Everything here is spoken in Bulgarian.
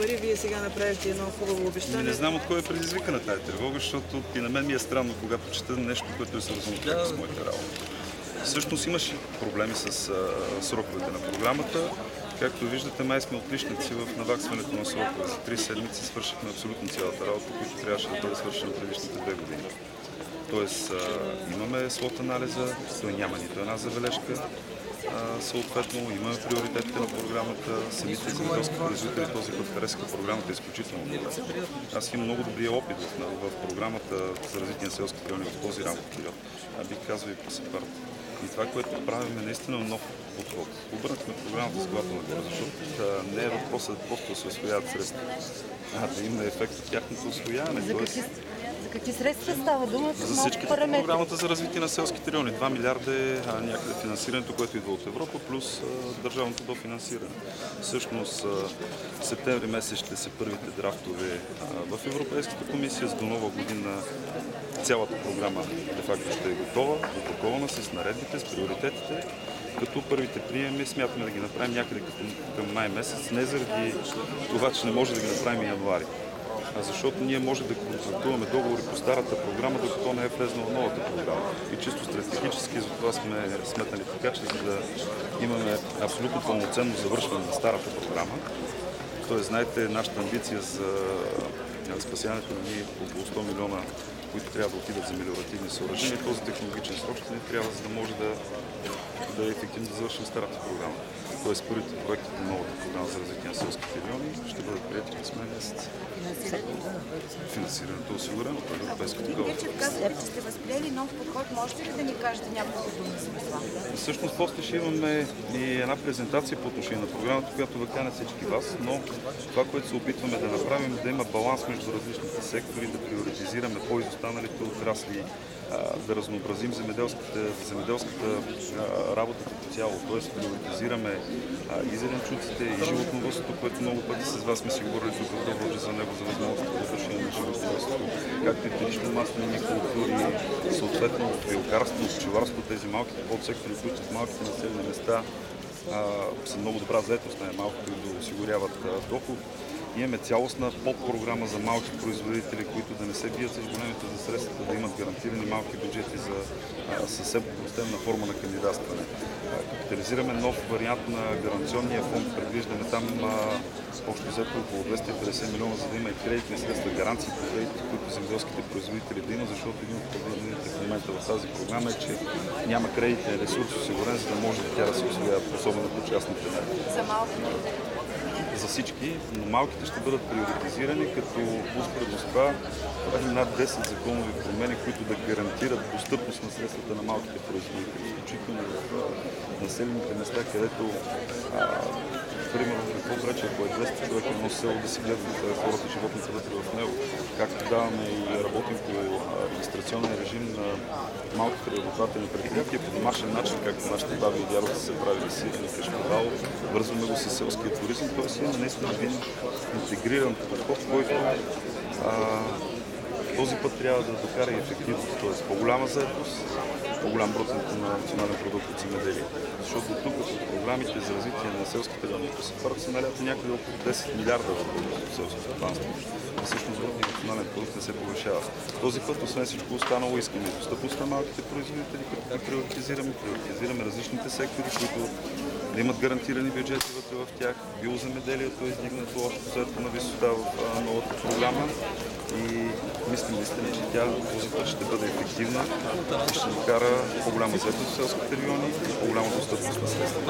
пари, вие сега направихте едно хубаво обещание. Не знам от кой е предизвикана тази тревога, защото и на мен ми е странно, когато чета нещо, което е свързано с моята работа. Всъщност имаше проблеми с сроковете на програмата. Както виждате, май сме отличници в наваксването на срокове. За 3 седмици свършихме абсолютно цялата работа, която трябваше да бъде свършена предишните 2 години. Тоест, имаме слот анализа, той няма нито една забележка. Съответно, имаме приоритетите на програмата. Самите земеделски производители този път харесаха програмата изключително добре. Аз имам много добрия опит в програмата за развитие на селските райони в този рамков период. Бих казал и по СЕПАР. И това, което правим е наистина нов подход. Обърнахме програмата с главата нагоре, защото не е въпросът просто да се усвояват средства, а да има ефект от тяхното усвояване. За какви средства става дума? За всички програмата за развитие на селските райони. 2 милиарда е някъде финансирането, което идва от Европа, плюс държавното дофинансиране. Всъщност, в септември месец ще са първите драфтове в Европейската комисия. С до нова година цялата програма де-факто ще е готова, опакована с наредбите, с приоритетите, като първите приеми смятаме да ги направим някъде към май месец, не заради това, че не може да ги направим и януари, защото ние може да контрактуваме договори по старата програма, докато не е влезнала в новата програма. И чисто стратегически, затова сме сметнали така, че за да имаме абсолютно пълноценно завършване на старата програма. Тоест, знаете, нашата амбиция за спасяването на ние около 100 милиона, които трябва да отидат за мелиоративни съоръжения. Този технологичен срок ще ни трябва, за да може да е ефективно да завършим старата програма. Тоест, първите проекти на новата програма за развитие на селските райони ще бъдат приети през май месец. Финансирането е осигурено от европейското такова. Вие, че казвате, че сте възприели нов подход, можете ли да ни кажете няколко думи за това? Всъщност, после ще имаме и една презентация по отношение на програмата, която да каня всички вас, но това, което се опитваме да направим, да има баланс между различните сектори, да приоритизираме по-изостаналите отрасли, да разнообразим земеделската работа като цяло, т.е. приоритизираме и зеленчуците, и животновъдството, което много пъти с вас сме си говорили тук в Добруджа за него, за възможността по отношение на животновъдството, както и вторично-маслени култури, съответно пилкарство, пчеларство, тези малките подсектори, които в малките населени места са много добра заетост на малките, да осигуряват доход. Имаме цялостна подпрограма за малки производители, които да не се бият с големите за средствата, да имат гарантирани малки бюджети за съвсем простенна форма на кандидатстване. Капитализираме нов вариант на гаранционния фонд, предвиждаме там общо взето около 250 милиона, за да има и кредитни средства, гаранции по кредитите, които земеделските производители да имат, защото един от проблемите в момента в тази програма е, че няма кредитен ресурс осигурен, за да може тя да се усвоява, особено по частните мерки. За малките? За всички, но малките ще бъдат приоритизирани, като успоредно с това правим над 10 законови промени, които да гарантират достъпност на средствата на малките производители, включително в населените места, където примерно какво пречи, ако е 200 човека едно село да си гледат хората, животните вътре в него, както даваме и работим по регистрационен режим на малките работодателни предприятия по домашен начин, както нашите баби и дядовци са правили сирене, кашкавал, вързваме го с селския туризъм, т.е. има наистина един интегриран подход, който този път трябва да докара и ефективност, т.е. по-голяма заетост, по-голям процент на национален продукт от земеделие. Защото тук от програмите за развитие на селските райони по СЕПАР са наляти някъде около 10 милиарда в селското стопанство. Всъщност брутният национален продукт не се повишава. Този път, освен всичко останало, искаме и достъпност на малките производители, като ги приоритизираме различните сектори, които да имат гарантирани бюджети вътре в тях. Биоземеделието е издигнато още след на висота в новата програма и мислим наистина, че тя този път ще бъде ефективна и ще докара по-голяма заетост в селските райони и по-голяма достъпност на средства.